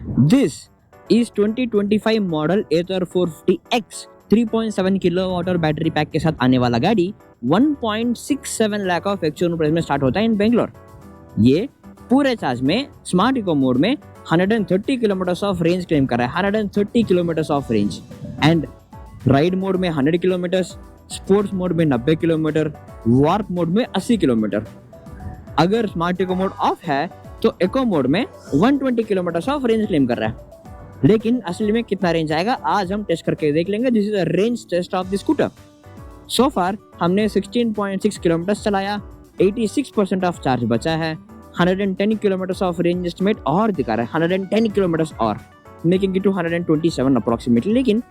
This is 2025 model Ather 450X 3.7 kilowatt और battery pack के साथ आने वाला गाड़ी 1.67 लाख ऑफ एक्चुअल प्राइस में स्टार्ट होता है इन बेंगलोर। ये पूरे चार्ज में स्मार्ट इको मोड में 130 किलोमीटर्स ऑफ रेंज क्लेम कर रहा है, 130 kilometres of range. And ride mode में 100 किलोमीटर्स, स्पोर्ट्स मोड में 90 किलोमीटर, वार्प मोड में 80 किलोमीटर। अगर स्मार्ट इको मोड ऑफ है तो इको मोड में 120 किलोमीटर्स ऑफ रेंज क्लेम कर रहा है। लेकिन असली में कितना रेंज आएगा आज हम टेस्ट करके देख लेंगे। This is a range test of the scooter. So far हमने 16.6 किलोमीटर चलाया, 86% ऑफ चार्ज बचा है, 110 किलोमीटर्स ऑफ रेंज एस्टिमेट और दिखा रहा है, 110 किलोमीटर्स और मेकिंग इट टू 127 अप्रोक्सीमेटली। लेकिन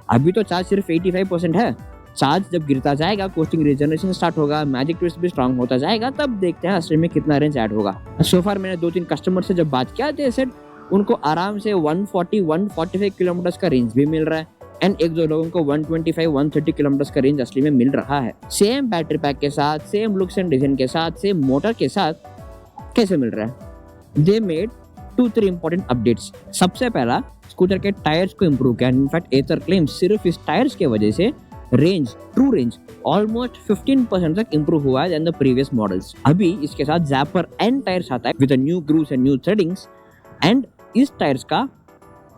अभी तो चार्ज सिर्फ 85% है। चार्ज जब गिरता जाएगा, कोस्टिंग रीजनरेशन स्टार्ट होगा, मैजिक ट्विस्ट भी स्ट्रांग होता जाएगा, तब देखते हैं असली में कितना रेंज ऐड होगा। सो फार मैंने 2-3 कस्टमर से जब बात किया थे, सेड उनको आराम से 140-145 किलोमीटर का रेंज भी मिल रहा है। एंड एक दो लोगों को 125-130 किलोमीटर का रेंज असली में मिल रहा है। सेम बैटरी पैक के साथ, सेम लुक्स एंड डिजाइन के साथ, सेम मोटर के साथ कैसे मिल रहा है? They made 2-3 important updates. सबसे पहला, स्कूटर के टायर्स को इम्प्रूव किया। इनफैक्ट एथर क्लेम्स सिर्फ इस टायर्स की वजह से रेंज, ट्रू रेंज ऑलमोस्ट 15% तक इम्प्रूव हुआ है देन द प्रीवियस मॉडल्स। अभी इसके साथ ज़ैपर एंड टायर्स आता है with new grooves and new threadings. And इस टायर्स का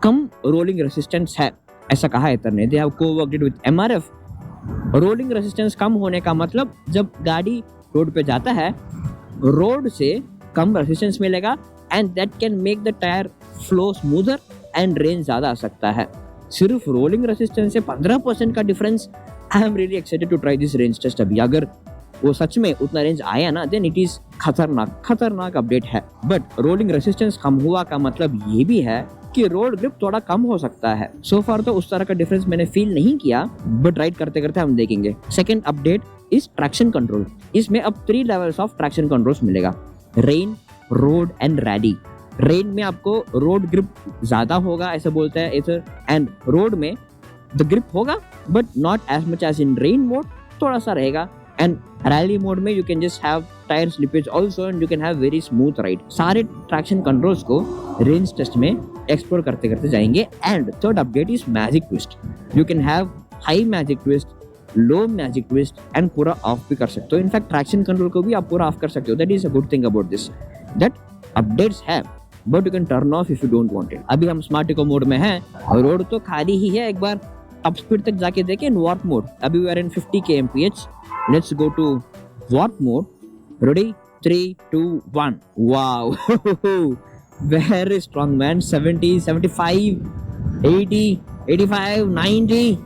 कम रोलिंग रेसिस्टेंस है, ऐसा कहा एथर ने। They have coworked with MRF। Rolling resistance कम होने का मतलब जब गाड़ी रोड पे जाता है, रोड से कम रेसिस्टेंस मिलेगा and that can make the tyre flow smoother and range ज़्यादा आ सकता है। सिर्फ रोलिंग रेसिस्टेंस से 15% का difference. I am really excited to try this range test. अभी अगर वो सच में उतना रेंज आया ना, देन इट इज खतरनाक अपडेट है। बट रोलिंग रेसिस्टेंस कम हुआ का मतलब ये भी है कि रोड ग्रिप थोड़ा कम हो सकता है। सो फार तो उस तरह का डिफरेंस मैंने फील नहीं किया, बट राइड करते करते हम देखेंगे। Second update is traction control. इसमें अब 3 लेवल्स ऑफ ट्रैक्शन कंट्रोल्स मिलेगा, rain, road and rally. Rain में आपको रोड ग्रिप ज्यादा होगा ऐसा बोलता है एथर, एंड रोड में द ग्रिप होगा but not as much as in rain mode, थोड़ा सा रहेगा। एंड रैली मोड में you can just have tyre slippage also and you can have very smooth ride. सारे ट्रैक्शन कंट्रोल्स को range test में explore करते करते जाएंगे। And third update is magic twist. You can have high magic twist, low magic twist and पूरा of भी कर सकते हो। इनफैक्ट ट्रैक्शन कंट्रोल को भी आप पूरा ऑफ कर सकते हो। That is a good thing about this, that updates है but you can turn off if you don't want it. अभी हम स्मार्ट इको मोड में हैं और रोड तो खाली ही है। एक बार टॉप स्पीड तक जाके देखें वार्प मोड। अभी we are in 50 kmph। Let's go to warp mode. Ready, 3, 2, 1। Wow, very strong man. 70, 75, 80, 85, 90।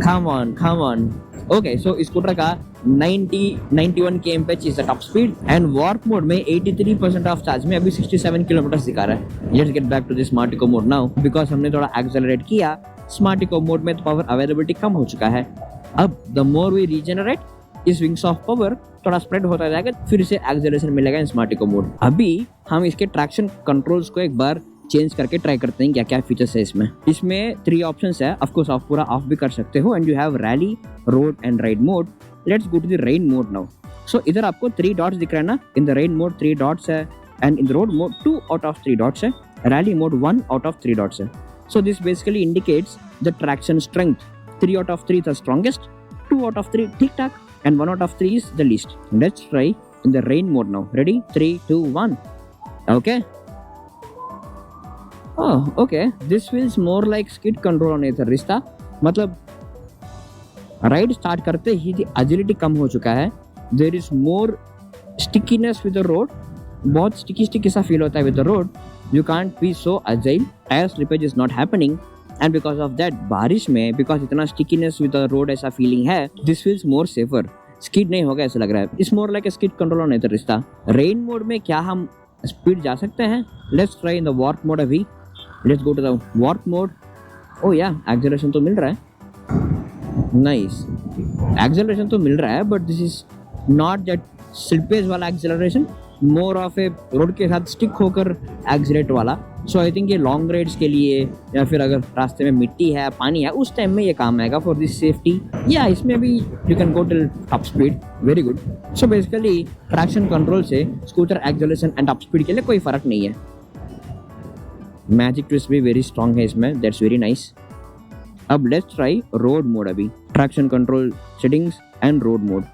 Come on. Okay, so scooter का 91 kmph is the top speed and warp mode में 83% of charge में अभी 67 kilometre दिखा रहा है। Let's get back to the smart eco mode now because हमने थोड़ा accelerate किया। स्मार्ट इको मोड में तो पावर अवेलेबिलिटी कम हो चुका है। अब द मोर वी रीजनरेट इस विंग्स ऑफ पावर थोड़ा स्प्रेड होता जाएगा, फिर से एक्सेलरेशन मिलेगा इन स्मार्ट इको मोड। अभी हम इसके ट्रैक्शन कंट्रोल्स को एक बार चेंज करके ट्राई करते हैं क्या क्या फीचर्स है इसमें। इसमें 3 ऑप्शंस है। ऑफ कोर्स आप पूरा ऑफ भी कर सकते हो and you have rally, road and ride mode. Let's go to the rain mode now. So इधर आपको 3 डॉट्स दिख रहा है ना। In the rain mode 3 dots है and in the road mode 2 out of 3 dots है। Rally mode 1 out of 3 dots है। So this basically indicates the traction strength. 3 out of 3 the strongest, 2 out of 3 ठीक ठाक and 1 out of 3 is the least. Let's try in the rain mode now. Ready, 3, 2, 1। Okay, okay, this feels more like skid control on Ather Rizta. मतलब ride start करते ही agility कम हो चुका है। There is more stickiness with the road. बहुत sticky सा feel होता है with the road. You can't be so agile, tyre slippage is not happening and because of that बारिश में, बिकॉज इतना स्टिकीनेस विद द रोड ऐसा feeling है, this feels more safer. Skid नहीं होगा ऐसा लग रहा है। It's more like skid control on Ather Rizta. Rain mode में क्या हम स्पीड जा सकते हैं? Let's try in the warp mode. अभी let's go to the warp mode. Oh yeah, acceleration तो मिल रहा है। नाइस, एक्सेलरेशन तो मिल रहा है but this is not that slippage वाला acceleration, more of a road के साथ स्टिक होकर एक्सेलरेट वाला। सो आई थिंक ये लॉन्ग राइड्स के लिए या फिर अगर रास्ते में मिट्टी है, पानी है, उस टाइम में ये काम आएगा फॉर दिस सेफ्टी। या इसमें भी you can go till top speed, very good. So basically traction control से scooter acceleration and top speed के लिए कोई फर्क नहीं है। मैजिक ट्विस्ट भी वेरी स्ट्रॉन्ग है इसमें, दैट्स वेरी नाइस। अब लेट्स ट्राई रोड मोड। अभी traction control settings and road mode.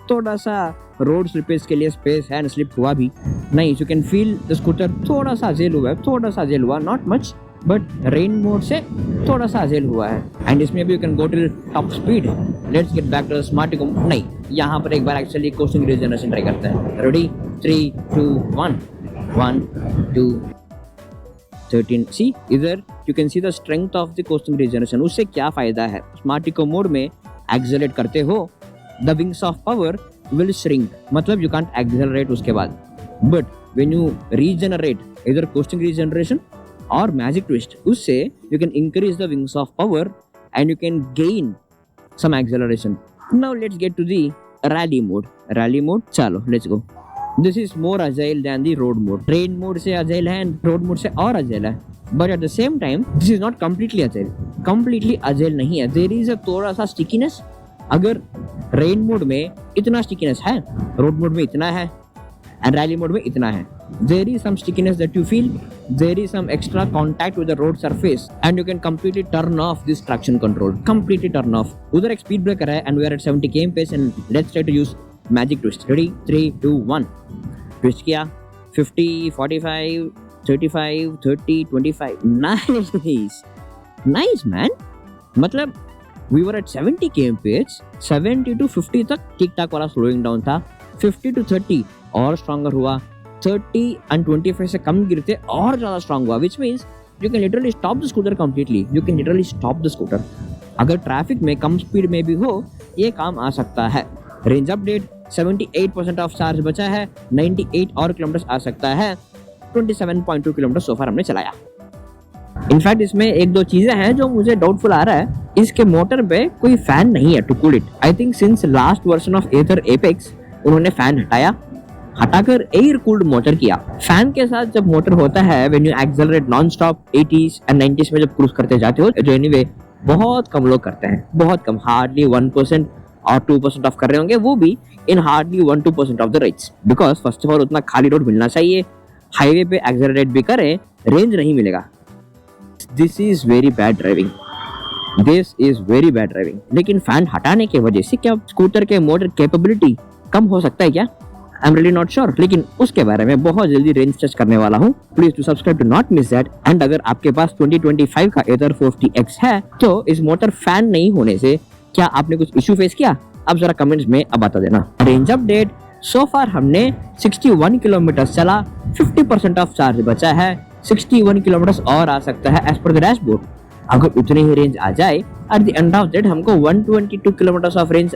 थोड़ा सा रोड स्लिपेज के लिए स्पेस है, स्लिप हुआ भी नहीं। You can feel the scooter थोड़ा सा अजेल हुआ है, थोड़ा सा अजेल हुआ, not much, but rain mode से थोड़ा सा अजेल हुआ है। एंड इसमें भी you can go till top speed. Let's get back to smart eco. नहीं, यहाँ पर एक बार एक्चुअली कोस्टिंग रीजनरेशन ट्राई करते हैं। रेडी 3 2 1 1 2 13। सी इधर you can see the strength of the costing regeneration. उससे क्या फायदा है? स्मार्टिको मोड में एक्सेलरेट करते हो, the wings of power will shrink, मतलब यू कांट एक्सेलरेट उसके बाद। बट व्हेन यू रीजनरेट इधर कोस्टिंग रीजनरेशन और मैजिक ट्विस्ट, उससे you can increase the wings of power and you can gain some acceleration. Now let's get to the rally mode. Rally mode, चलो let's go. This is more agile than the road mode. Rain mode से agile है and road mode से और agile है, but at the same time this is not completely agile. Completely agile नहीं है, there is अ थोड़ा सा stickiness. अगर रेन मोड में इतना स्टिकीनेस है, रोड मोड में इतना है, एंड रैली मोड में इतना है, there is some stickiness that you feel, there is some extra contact with the road surface, and you can completely turn off this traction control, completely turn off. उधर एक speed breaker है and we are at 70 km pace and let's try to use magic twist. Ready 3 2 1 twist किया 50 45 35 30 25 nice man। मतलब we were at 70 km pace, 70 to 50 तक ठीक ठाक वाला slowing down था, 50 to 30 और stronger हुआ, 30 and 25 से कम गिरते और ज़्यादा स्ट्रांग हुआ, which means you can literally stop the scooter completely. You can literally stop the scooter. अगर ट्रैफिक में कम स्पीड में भी हो, ये काम आ सकता है। रेंज अपडेट 78% ऑफ चार्ज बचा है, 98 और किलोमीटर आ सकता है, 27.2 किलोमीटर सो फार हमने चलाया। इनफैक्ट इसमें एक दो चीजें हैं जो मुझे डाउटफुल आ रहा है। इसके मोटर पे कोई फैन नहीं है to cool it. I think since last version of Ather Apex उन्होंने फैन हटाकर एयर कूल्ड मोटर किया। फैन के साथ जब मोटर होता है, when you accelerate non stop 80s and 90s में जब क्रूज करते जाते हो, जो एनीवे बहुत कम लोग करते हैं, बहुत कम, हार्डली 1% और 2% ऑफ कर रहे होंगे, वो भी in hardly 1-2% of the rides, because first of all उतना खाली रोड मिलना चाहिए, हाईवे पे एक्सेलरेट भी करें, रेंज नहीं मिलेगा। This is very bad driving, this is very bad driving. लेकिन फैन हटाने की वजह से क्या स्कूटर के मोटर कैपेबिलिटी कम हो सकता है क्या? आई एम रियली नॉट श्योर, लेकिन उसके बारे में बहुत जल्दी रेंज टेस्ट करने वाला हूँ। Please to subscribe to not miss that. And अगर आपके पास 2025 का एथर 450X है, तो इस मोटर फैन नहीं होने से क्या आपने कुछ इशू फेस किया? अब जरा कमेंट्स में अब बता देना। रेंज अपडेट, सो फार हमने 61 किलोमीटर चला, 50% ऑफ चार्ज बचा है, 61 किलोमीटर और आ सकता है एज पर द डैशबोर्ड। अगर उतनी ही रेंज आ जाए, at the end of that हमको 122 किलोमीटर ऑफ रेंज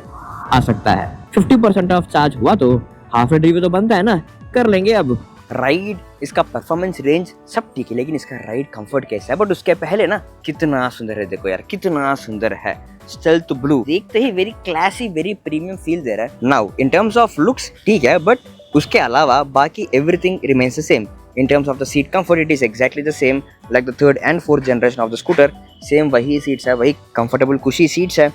आ सकता है। 50% ऑफ चार्ज हुआ तो हाफ रेड रिव्यू तो बनता है ना, कर लेंगे। अब राइड, इसका परफॉर्मेंस, रेंज सब ठीक है, लेकिन इसका राइड कंफर्ट कैसा है? बट उसके पहले ना, कितना सुंदर है, देखो यार कितना सुंदर है। स्टेल्थ ब्लू देखते ही very classy, very premium feel दे रहा है। Now in terms of looks ठीक है, बट उसके अलावा बाकी everything remains the same. In terms of the seat comfort, it is exactly the same like the third and fourth generation of the scooter. Same वही seats है, वही comfortable cushy seats है,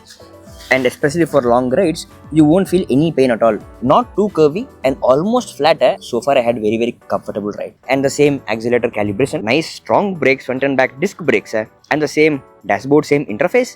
and especially for long rides, you won't feel any pain at all. Not too curvy and almost flat है. So far I had very comfortable ride. And the same accelerator calibration, nice strong brakes, front and back disc brakes है, and the same dashboard, same interface.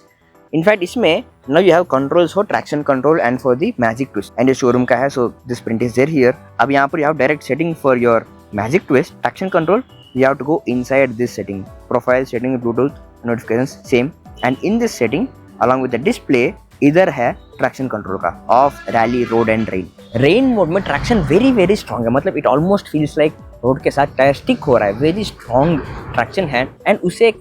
In fact इसमें now you have controls for traction control and for the magic twist. And ये showroom का है, so this print is there here. अब यहाँ पर you have direct setting for your magic twist, traction control. You have to go inside this setting, profile setting, Bluetooth notifications same, and in this setting along with the display इधर है traction control का off, rally, road and rain. Rain mode में traction very strong है, मतलब it almost feels like road के साथ tyre stick हो रहा है, very strong traction है। and उसे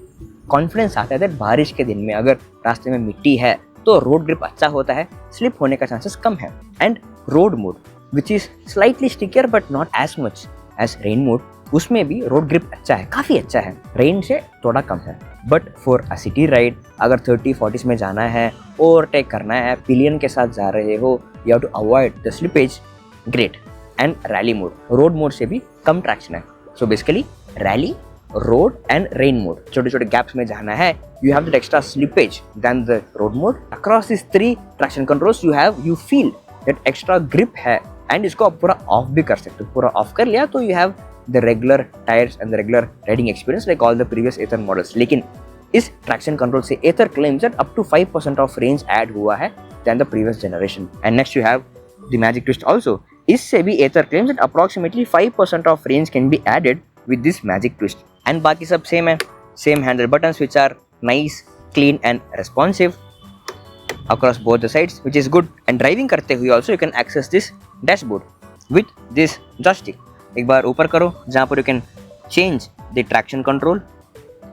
कॉन्फिडेंस आता है that बारिश के दिन में अगर रास्ते में मिट्टी है तो रोड ग्रिप अच्छा होता है, स्लिप होने का चांसेस कम है। And road mode which is slightly stickier but not as much as rain mode, उसमें भी रोड ग्रिप अच्छा है, काफ़ी अच्छा है, रेन से थोड़ा कम है। But for a city ride अगर 30-40s में जाना है, ओवरटेक करना है, पिलियन के साथ जा रहे हो, you have to avoid the slippage, great. And rally mode, road mode से भी कम ट्रैक्शन है। So basically rally, road and rain mode, छोटे छोटे गैप्स में जाना है, you have that extra slippage than the road mode. Across these 3 traction controls you feel that extra grip है, and इसको आप पूरा ऑफ भी कर सकते हो। पूरा ऑफ कर लिया तो you have the regular tires and the regular riding experience like all the previous Ather models. लेकिन इस traction control से Ather claims that up to 5% of range add हुआ है than the previous generation. And next you have the Magic Twist also. इससे भी Ather claims that approximately 5% of range can be added with this Magic Twist. And बाकी सब same है, same handle buttons which are nice, clean and responsive across both the sides, which is good. And driving करते हुए also you can access this dashboard with this joystick. एक बार ऊपर करो जहाँ पर you can change the traction control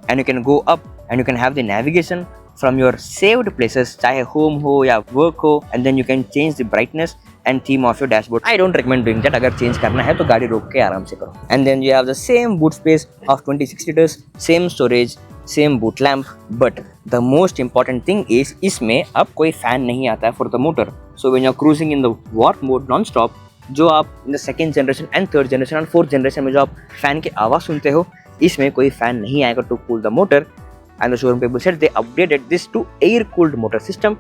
and you can go up and you can have the navigation from your saved places, चाहे home हो या work हो, and then you can change the brightness and theme of your dashboard. I don't recommend doing that. अगर change करना है तो गाड़ी रोक के आराम से करो. And then you have the same boot space of 26 liters, same storage, same boot lamp, but the most important thing is इसमें अब कोई फैन नहीं आता है for the motor. So when you're cruising in the warp mode non-stop, जो आप in the second generation and third generation and fourth generation में जो आप फैन की आवाज़ सुनते हो, इसमें कोई फैन नहीं आएगा to cool the motor. And the showroom people said they updated this to air cooled motor system.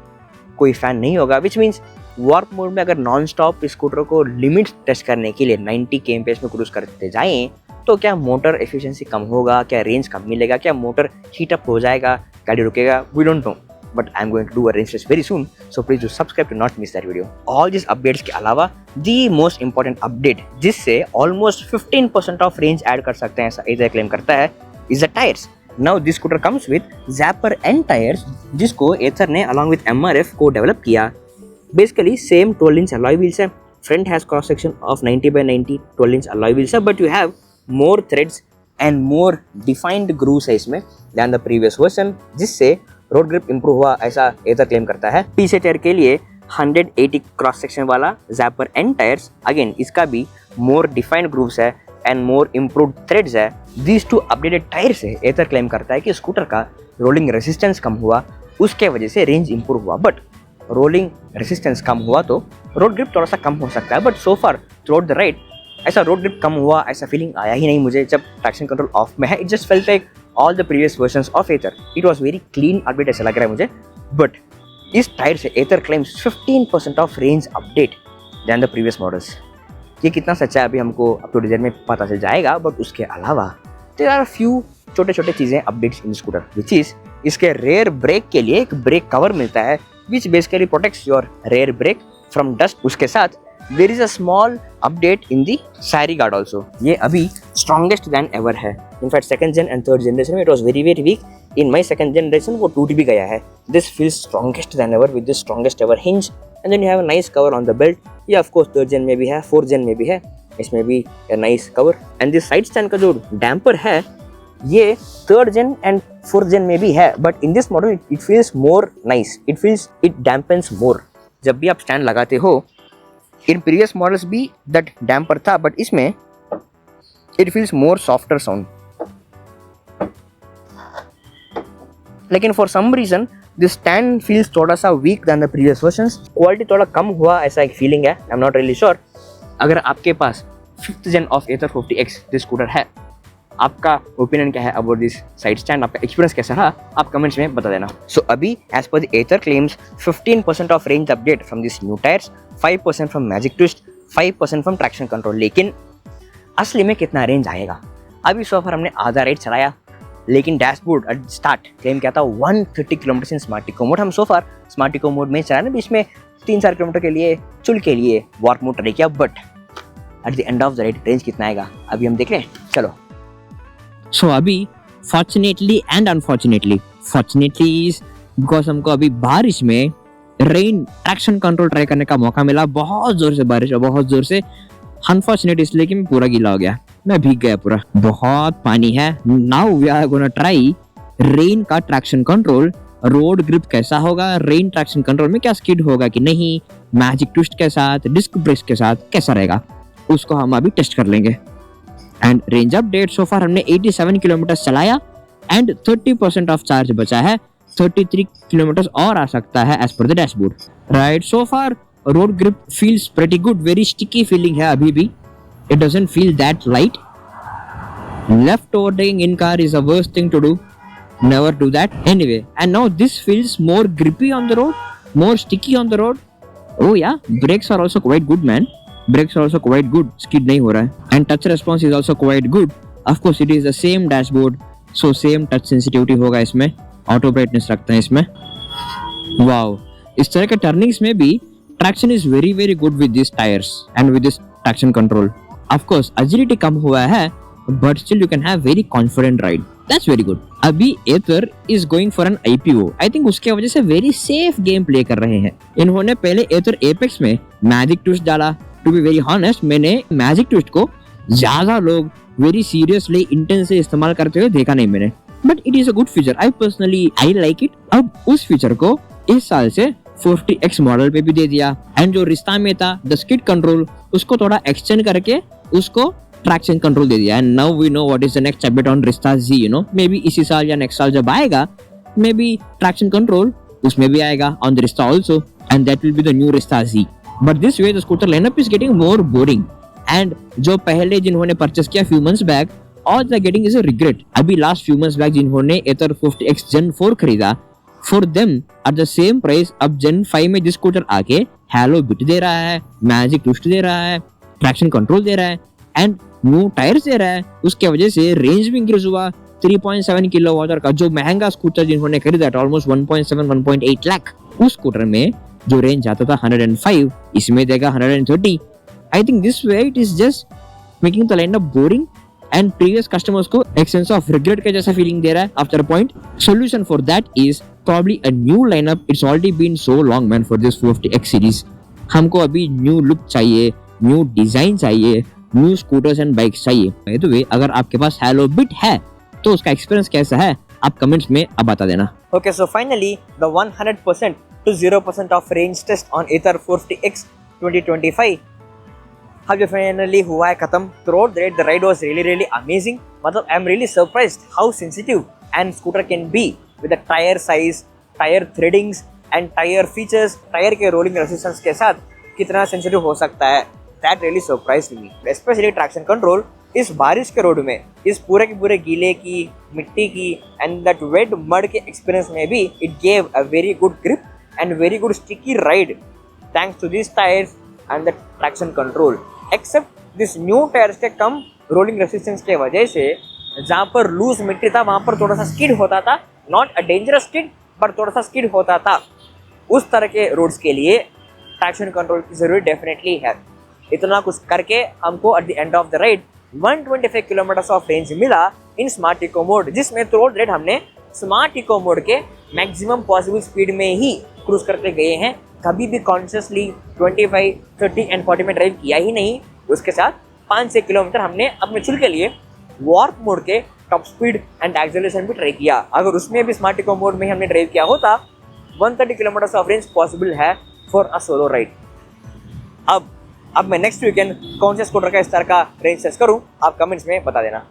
कोई फैन नहीं होगा, which means वार्प मोड में अगर नॉन स्टॉप स्कूटर को लिमिट टेस्ट करने के लिए 90 kmph में क्रूज करते जाएं तो क्या मोटर एफिशिएंसी कम होगा, क्या रेंज कम मिलेगा, क्या मोटर हीट अप हो जाएगा, गाड़ी रुकेगा, we don't know. But I am going to do a range test very soon, so please do subscribe to not miss that video. All this updates के अलावा दी मोस्ट इंपॉर्टेंट अपडेट जिससे almost 15% of range add कर सकते हैं ऐसा Ather claim करता है is the tyres. Now this scooter comes with Zapper N tires जिसको Ather ने along with MRF को डेवलप किया. Basically same 12-inch alloy wheels है. Front has cross section of 90/90 12-inch alloy wheels है, but you have more threads and more defined grooves है इसमें than the previous version, जिससे road grip improve हुआ ऐसा Ather claim करता है. पीछे टायर के लिए 180 क्रॉस सेक्शन वाला Zapper N टायर्स, अगेन इसका भी more defined grooves है and more improved threads है. These two updated टायर से Ather क्लेम करता है कि स्कूटर का रोलिंग रेजिस्टेंस कम हुआ, उसके वजह से रेंज इंप्रूव हुआ. बट रोलिंग रेजिस्टेंस कम हुआ तो रोड ग्रिप थोड़ा सा कम हो सकता है. But so far throughout the ride ऐसा रोड ग्रिप कम हुआ ऐसा फीलिंग आया ही नहीं मुझे जब ट्रैक्शन कंट्रोल ऑफ में है. It just felt like all the previous versions of Ather. It was very clean update ऐसा लग रहा है मुझे. बट इस टायर से Ather claims 15% of range update than the previous models. ये कितना सच्चा है अभी हमको अप टू डिटेल में पता चल जाएगा. बट उसके अलावा देयर आर फ्यू छोटे छोटे चीज़ें updates in scooter, which is इसके रेयर ब्रेक के लिए एक ब्रेक कवर मिलता है which basically protects your rear brake from dust. उसके साथ there is a small update in the sari guard also. ये अभी स्ट्रॉन्गेस्ट दैन एवर है. In fact second gen and third generation में it was very very weak. In my second generation वो टूट भी गया है. This feels strongest than ever with this strongest ever hinge. And then you have a nice cover on the belt. ये of course third gen में भी है, fourth gen में भी है, इसमें भी nice cover. And this side stand का जो डैम्पर है ये third gen and fourth gen में भी है. But in this model it feels more nice, it dampens more. जब भी आप स्टैंड लगाते हो, इन प्रीवियस मॉडल्स भी दैट डैम्पर था, बट इसमें it feels more softer sound. लेकिन for some reason this stand feels थोड़ा सा weak than the previous versions. Quality थोड़ा कम हुआ ऐसा एक फीलिंग है. I am not really sure. अगर आपके पास 5th gen of Ather 50X this scooter है, आपका ओपिनियन क्या है अबाउट दिस साइड स्टैंड, आपका एक्सपीरियंस कैसा रहा, आप कमेंट्स में बता देना. सो अभी as per the Ather claims 15% of range update from this new tyres, 5% from magic twist, 5% from traction control. लेकिन असली में कितना रेंज आएगा? अभी सो फार हमने आधा राइड चलाया, लेकिन डैशबोर्ड एट स्टार्ट क्लेम किया था 130 kilometre in smart eco mode. हम so far smart eco mode में चलाए ना, बीच में 3-4 किलोमीटर के लिए चुल के लिए वार्प मोड ट्राई किया. But at the end of the ride range कितना आएगा अभी हम देख रहे हैं. चलो. सो अभी fortunately and unfortunately, fortunately is because हमको अभी बारिश में रेन ट्रैक्शन कंट्रोल ट्राई करने का मौका मिला. बहुत जोर से बारिश है, बहुत जोर से. अनफॉर्चुनेट इसलिए कि मैं पूरा गीला हो गया, मैं भीग गया पूरा, बहुत पानी है. Now we are gonna try rain का ट्रैक्शन कंट्रोल. रोड ग्रिप कैसा होगा, रेन ट्रैक्शन कंट्रोल में क्या स्किड होगा कि नहीं, मैजिक ट्विस्ट के साथ, डिस्क ब्रेक्स के साथ कैसा रहेगा, उसको हम अभी टेस्ट कर लेंगे. And range update so far हमने 87 किलोमीटर चलाया एंड 30% ऑफ चार्ज बचा है. 33 किलोमीटर और आ सकता है as per the dashboard. Right, so far road grip feels pretty good. Very sticky feeling है अभी भी. It doesn't feel that light. Left overtaking in car is a worst thing to do. Never do that. Anyway, and now this feels more grippy on the road, more sticky on the road. Oh yeah, brakes are also quite good, man. Brakes are also quite good, skid नहीं हो रहा है, and touch response is also quite good. Of course, it is the same dashboard, so same touch sensitivity होगा इसमें, auto brightness रखते हैं इसमें. Wow, इस तरह के turnings में भी traction is very very good with these tires and with this traction control. Of course, agility कम हुआ है, but still you can have very confident ride. That's very good. अभी Ather is going for an IPO. I think उसके वजह से very safe game play कर रहे हैं. इन्होंने पहले Ather Apex में Magic Twist डाला. To be very honest, मैंने Magic Twist को ज्यादा लोग very seriously इंटेंस से इस्तेमाल करते हुए देखा नहीं मैंने. But it is a good feature. I like it. अब उस फीचर को इस साल से 40X मॉडल पे भी दे दिया. एंड जो रिश्ता में था द स्किड कंट्रोल, उसको थोड़ा एक्सटेंड करके उसको ट्रैक्शन कंट्रोल दे दिया. And now we know what is the next update on Rizta Z. You know, maybe इसी साल या नेक्स्ट साल जब आएगा, मे बी ट्रैक्शन कंट्रोल उसमें भी आएगा ऑन द रिश्ता also, and that will be the new रिश्ता Z. But this way the scooter lineup is getting more boring. And जो पहले जिन्होंने परचेस किया few months back, all they getting is a regret. अभी last few months back जिन्होंने Ather 50X Gen 4 खरीदा, for them at the same price अब Gen 5 में जिस स्कूटर आके हैलो बिट दे रहा है, मैजिक ट्विस्ट दे रहा है, ट्रैक्शन कंट्रोल दे रहा है एंड न्यू टायर्स दे रहा है. उसके वजह से रेंज भी इंक्रीज हुआ. 3.7 किलोवाट का जो महंगा स्कूटर जिन्होंने खरीदा था ऑलमोस्ट 1.7-1.8 लाख, उस स्कूटर में जो रेंज आता था 105, इसमें देगा 130. I think this way it is just making the lineup boring and previous customers को एक सेंस ऑफ रिग्रेट के जैसा फीलिंग दे रहा है after a point. Solution for that is probably a new lineup. It's already been so long man for this 50X series. हमको अभी new look चाहिए, new design चाहिए, न्यू स्कूटर्स एंड बाइक्स चाहिए. By the way, अगर आपके पास hello bit है तो उसका एक्सपीरियंस कैसा है आप कमेंट्स में अब बता देना. Okay, so finally the 100% to 0% of range test on Ather 50X 2025 अब जो फाइनली हुआ है खत्म. Throughout the ride was really amazing. मतलब आई am really surprised how sensitive and scooter can be with the tire size, tire threadings and tire features, tyre के rolling resistance के साथ कितना सेंसिटिव हो सकता है. That really surprised me. Especially traction control इस बारिश के रोड में, इस पूरे के पूरे गीले की, मिट्टी की and that wet mud के एक्सपीरियंस में भी it gave a very good grip and very good sticky ride thanks to these tires and the traction control. Except this new tires के कम रोलिंग रेजिस्टेंस के वजह से जहाँ पर लूज मिट्टी था वहाँ पर थोड़ा सा स्किड होता था. नॉट अ डेंजरस स्किड पर थोड़ा सा स्किड होता था. उस तरह के रोड्स के लिए ट्रैक्शन कंट्रोल की जरूरत डेफिनेटली है. इतना कुछ करके हमको at the end of the ride 125 kilometre of range मिला इन स्मार्ट इको मोड, जिसमें थ्रूआउट राइड हमने स्मार्ट इको मोड के मैक्सिमम पॉसिबल स्पीड में ही क्रूज करते गए हैं. कभी भी कॉन्शियसली 25, 30 एंड 40 में ड्राइव किया ही नहीं. उसके साथ 5-6 किलोमीटर हमने अपने चुल के लिए वार्प मोड के टॉप स्पीड एंड एक्सेलरेशन भी ट्राई किया. अगर उसमें भी स्मार्ट इको मोड में हमने ड्राइव किया होता 130 किलोमीटर ऑफ रेंज पॉसिबल है फॉर अ सोलो राइड. अब मैं नेक्स्ट वीकेंड कौन से स्कूटर का इस तरह का रेंज टेस्ट करूं आप कमेंट्स में बता देना.